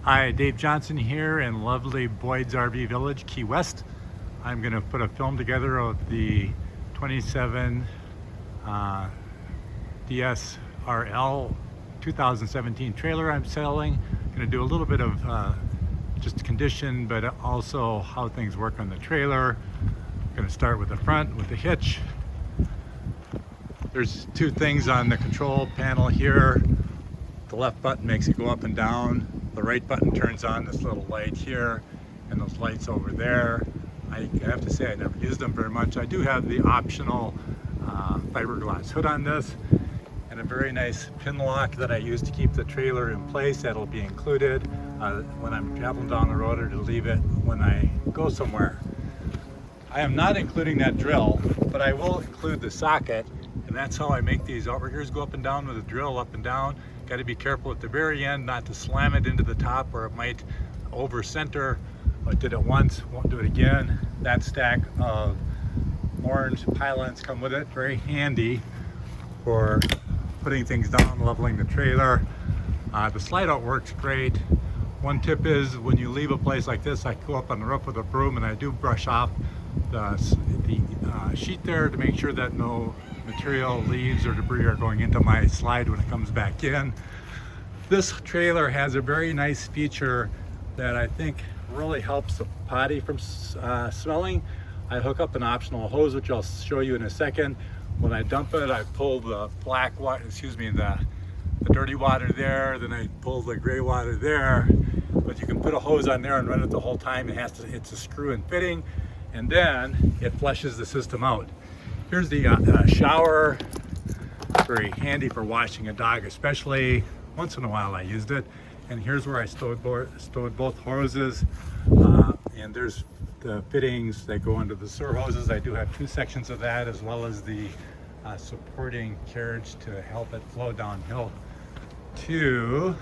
Hi, Dave Johnson here in lovely Boyd's RV Village, Key West. I'm going to put a film together of the 27 DSRL 2017 trailer I'm selling. Going to do a little bit of just condition, but also how things work on the trailer. Going to start with the front with the hitch. There's two things on the control panel here. The left button makes it go up and down. The right button turns on this little light here and those lights over there. I have to say I never used them very much. I do have the optional fiberglass hood on this and a very nice pin lock that I use to keep the trailer in place. That'll be included when I'm traveling down the road or to leave it when I go somewhere. I am not including that drill, but I will include the socket, and that's how I make these outriggers go up and down with a drill up and down. Got to be careful at the very end not to slam it into the top or it might over center. I did it once, won't do it again. That stack of orange pylons come with it, very handy for putting things down, leveling the trailer. The slide out works great. One tip is when you leave a place like this, I go up on the roof with a broom and I do brush off the sheet there to make sure that no material, leaves or debris are going into my slide when it comes back in. This trailer has a very nice feature that I think really helps the potty from smelling. I hook up an optional hose, which I'll show you in a second. When I dump it, I pull the black water, the dirty water there, then I pull the gray water there. But you can put a hose on there and run it the whole time. It's a screw and fitting, and then it flushes the system out. Here's the shower, very handy for washing a dog, especially once in a while I used it. And here's where I stowed both hoses, and there's the fittings that go into the sewer hoses. I do have two sections of that, as well as the supporting carriage to help it flow downhill to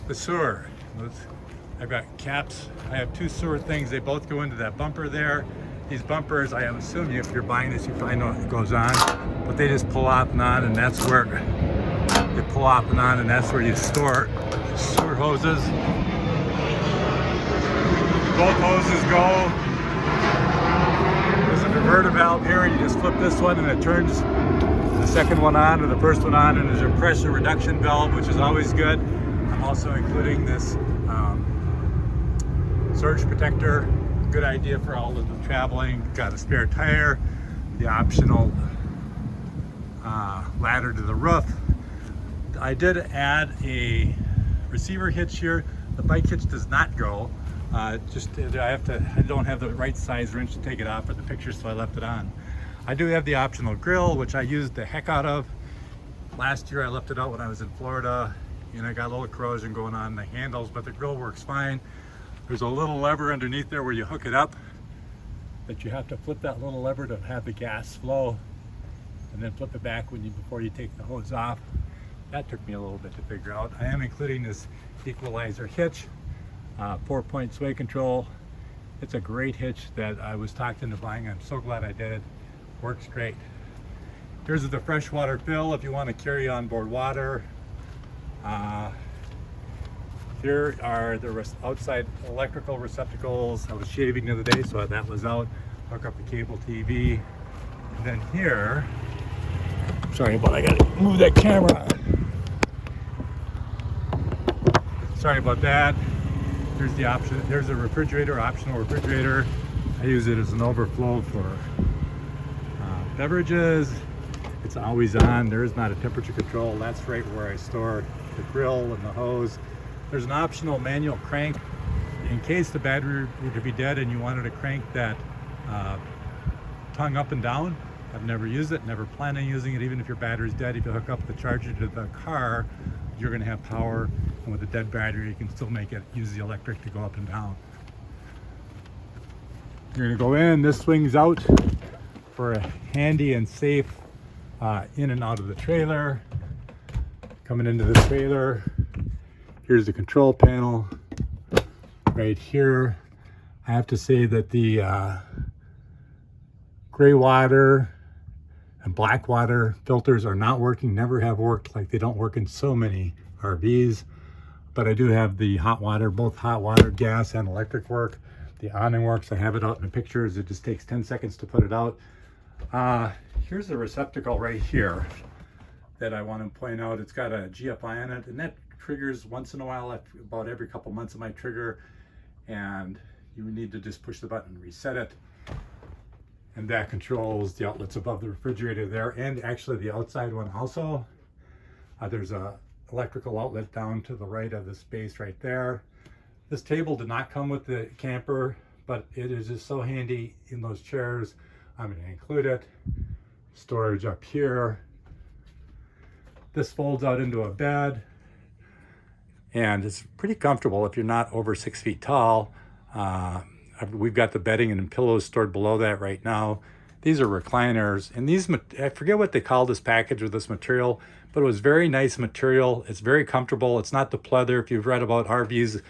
the sewer. I've got caps. I have two sewer things. They both go into that bumper there. These bumpers, I assume if you're buying this, you probably know it goes on, but they just pull off and on, and that's where they pull off and on, and that's where you store sewer hoses. Both hoses go. There's a diverter valve here. You just flip this one and it turns the second one on or the first one on, and there's a pressure reduction valve, which is always good. I'm also including this surge protector. Good idea for all of the traveling. Got a spare tire, the optional ladder to the roof. I did add a receiver hitch here. The bike hitch does not go. I don't have the right size wrench to take it off for the picture, so I left it on. I do have the optional grill, which I used the heck out of. Last year I left it out when I was in Florida, and I got a little corrosion going on the handles, but the grill works fine. There's a little lever underneath there where you hook it up, that you have to flip that little lever to have the gas flow, and then flip it back before you take the hose off. That took me a little bit to figure out. I am including this Equalizer Hitch, 4-point sway control. It's a great hitch that I was talked into buying. I'm so glad I did it. Works great. Here's the freshwater fill if you want to carry on board water. Here are the outside electrical receptacles. I was shaving the other day, so that was out. Hook up the cable TV. And then here, sorry, but I gotta move that camera. Sorry about that. Here's the option. There's a refrigerator, optional refrigerator. I use it as an overflow for beverages. It's always on. There is not a temperature control. That's right where I store the grill and the hose. There's an optional manual crank in case the battery were to be dead and you wanted to crank that tongue up and down. I've never used it, never plan on using it. Even if your battery's dead, if you hook up the charger to the car, you're going to have power, and with a dead battery you can still use the electric to go up and down. You're going to go in, this swings out for a handy and safe in and out of the trailer. Coming into the trailer, here's the control panel right here. I have to say that the gray water and black water filters are not working, never have worked, like they don't work in so many RVs. but I do have the hot water, both hot water, gas, and electric work. The awning works. I have it out in the pictures. It just takes 10 seconds to put it out. Here's the receptacle right here that I want to point out. It's got a GFI on it, and that triggers once in a while, about every couple months it might trigger, and you need to just push the button and reset it. And that controls the outlets above the refrigerator there, and actually the outside one also. There's a electrical outlet down to the right of the space right there. This table did not come with the camper, but it is just so handy in those chairs. I'm going to include it. Storage up here. This folds out into a bed, and it's pretty comfortable if you're not over 6 feet tall. We've got the bedding and pillows stored below that right now. These are recliners, and these, I forget what they call this package with this material, but it was very nice material. It's very comfortable. It's not the pleather. If you've read about RVs,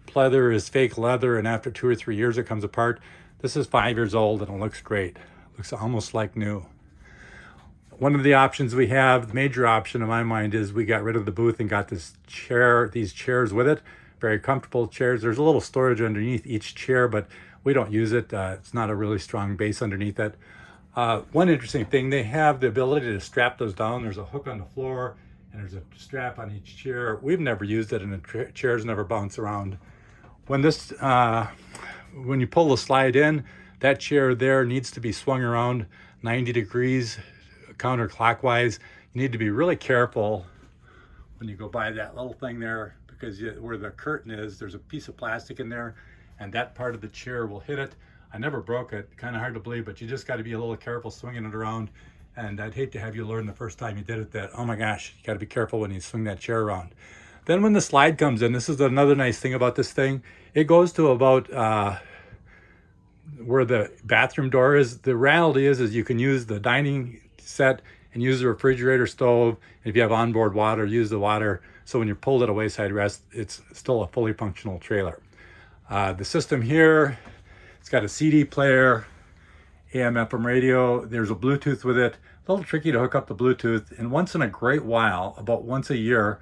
pleather is fake leather, and after 2 or 3 years it comes apart. This is 5 years old, and it looks great. It looks almost like new. One of the options we have, the major option in my mind, is we got rid of the booth and got this chair, these chairs with it. Very comfortable chairs. There's a little storage underneath each chair, but we don't use it. It's not a really strong base underneath it. One interesting thing, they have the ability to strap those down. There's a hook on the floor, and there's a strap on each chair. We've never used it, and the chairs never bounce around. When you pull the slide in, that chair there needs to be swung around 90 degrees counterclockwise. You need to be really careful when you go by that little thing there, because where the curtain is, there's a piece of plastic in there, and that part of the chair will hit it. I never broke it, kind of hard to believe, but you just got to be a little careful swinging it around. And I'd hate to have you learn the first time you did it that, oh my gosh, you got to be careful when you swing that chair around. Then when the slide comes in, this is another nice thing about this thing. It goes to about where the bathroom door is. The reality is you can use the dining set and use the refrigerator stove. If you have onboard water, use the water. So when you're pulled at a wayside rest, it's still a fully functional trailer. The system here, it's got a CD player, AM, FM radio. There's a Bluetooth with it. A little tricky to hook up the Bluetooth. And once in a great while, about once a year,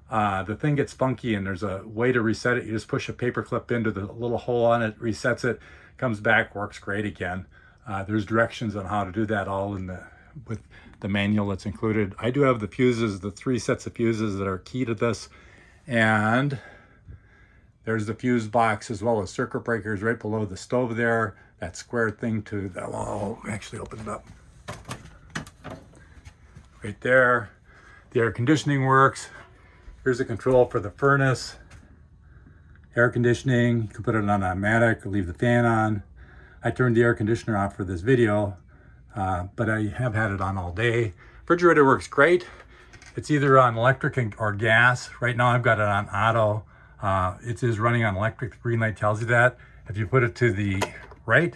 the thing gets funky, and there's a way to reset it. You just push a paper clip into the little hole on it, resets it, comes back, works great again. There's directions on how to do that all with the manual that's included. I do have the fuses, the 3 sets of fuses that are key to this. And there's the fuse box as well as circuit breakers right below the stove there. That square thing to the, I'll actually open it up. Right there. The air conditioning works. Here's a control for the furnace. Air conditioning, you can put it on automatic, leave the fan on. I turned the air conditioner off for this video, but I have had it on all day. Refrigerator works great. It's either on electric or gas. Right now I've got it on auto. It is running on electric. The green light tells you that. If you put it to the right,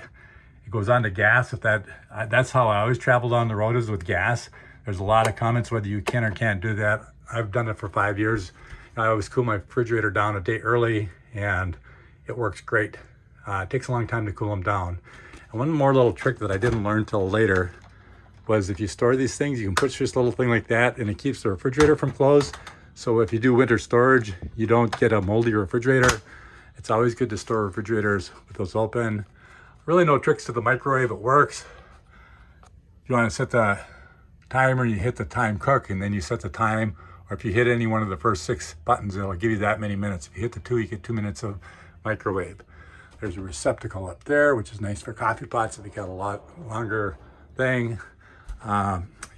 it goes on to gas. That's how I always travel down the road, is with gas. There's a lot of comments whether you can or can't do that. I've done it for 5 years. I always cool my refrigerator down a day early, and it works great. It takes a long time to cool them down. And one more little trick that I didn't learn till later was, if you store these things, you can push this little thing like that, and it keeps the refrigerator from closed. So if you do winter storage, you don't get a moldy refrigerator. It's always good to store refrigerators with those open. Really no tricks to the microwave, it works. If you want to set the timer, you hit the time cook, and then you set the time. Or if you hit any one of the first 6 buttons, it'll give you that many minutes. If you hit the 2, you get 2 minutes of microwave. There's a receptacle up there, which is nice for coffee pots if you got a lot longer thing.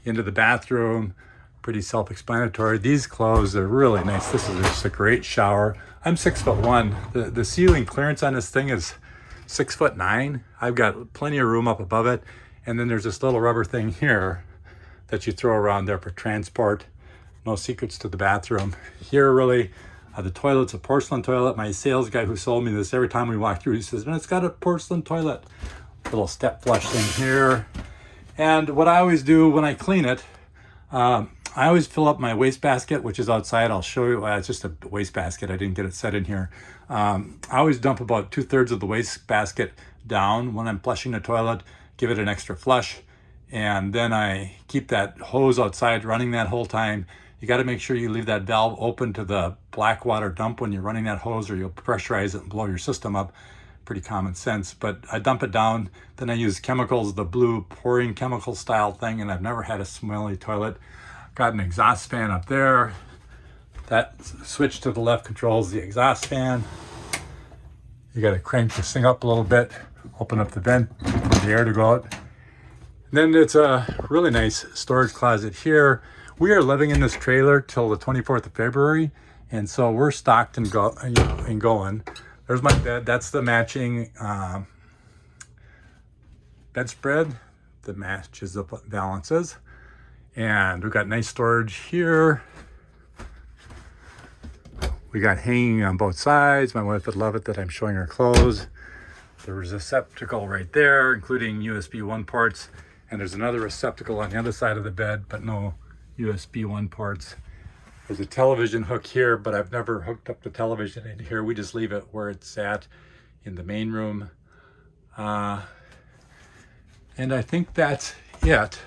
Into the bathroom, pretty self-explanatory. These clothes are really nice. This is just a great shower. I'm 6'1". The ceiling clearance on this thing is 6'9". I've got plenty of room up above it. And then there's this little rubber thing here that you throw around there for transport. No secrets to the bathroom. Here, really, the toilet's a porcelain toilet. My sales guy who sold me this, every time we walk through, he says, "No, it's got a porcelain toilet." Little step flush thing here. And what I always do when I clean it, I always fill up my wastebasket, which is outside. I'll show you. It's just a wastebasket. I didn't get it set in here. I always dump about 2/3 of the wastebasket down when I'm flushing the toilet, give it an extra flush, and then I keep that hose outside running that whole time. You got to make sure you leave that valve open to the black water dump when you're running that hose, or you'll pressurize it and blow your system up. Pretty common sense, but I dump it down. Then I use chemicals, the blue pouring chemical style thing, and I've never had a smelly toilet. Got an exhaust fan up there. That switch to the left controls the exhaust fan. You got to crank this thing up a little bit, open up the vent for the air to go out. Then it's a really nice storage closet here. We are living in this trailer till the 24th of February, and so we're stocked and going. There's my bed. That's the matching bedspread that matches the valances. And we've got nice storage here. We got hanging on both sides. My wife would love it that I'm showing her clothes. There was a receptacle right there, including USB 1 ports. And there's another receptacle on the other side of the bed, but no USB 1 ports. There's a television hook here, but I've never hooked up the television in here. We just leave it where it's at in the main room. And I think that's it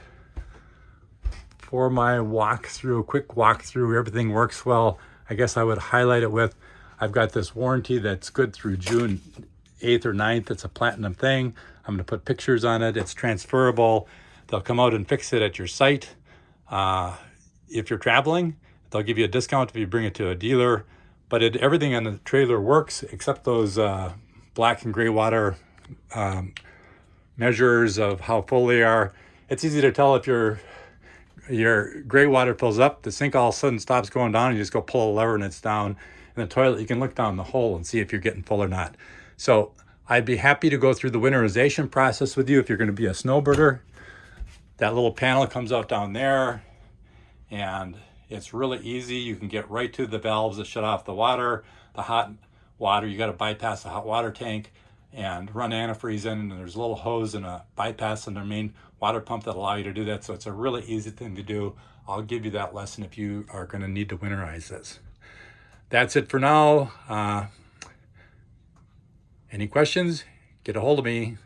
for my walkthrough, quick walkthrough. Everything works well. I guess I would highlight it with, I've got this warranty that's good through June 8th or 9th. It's a platinum thing. I'm gonna put pictures on it. It's transferable. They'll come out and fix it at your site. If you're traveling, they'll give you a discount if you bring it to a dealer, but everything on the trailer works except those black and gray water measures of how full they are. It's easy to tell if your gray water fills up, the sink all of a sudden stops going down, and you just go pull a lever and it's down. In the toilet, you can look down the hole and see if you're getting full or not. So I'd be happy to go through the winterization process with you if you're going to be a snowbirder. That little panel comes out down there, and it's really easy. You can get right to the valves that shut off the water. The hot water, you got to bypass the hot water tank and run antifreeze in, and there's a little hose and a bypass in their main water pump that allow you to do that. So it's a really easy thing to do. I'll give you that lesson if you are going to need to winterize this. That's it for now. Any questions? Get a hold of me.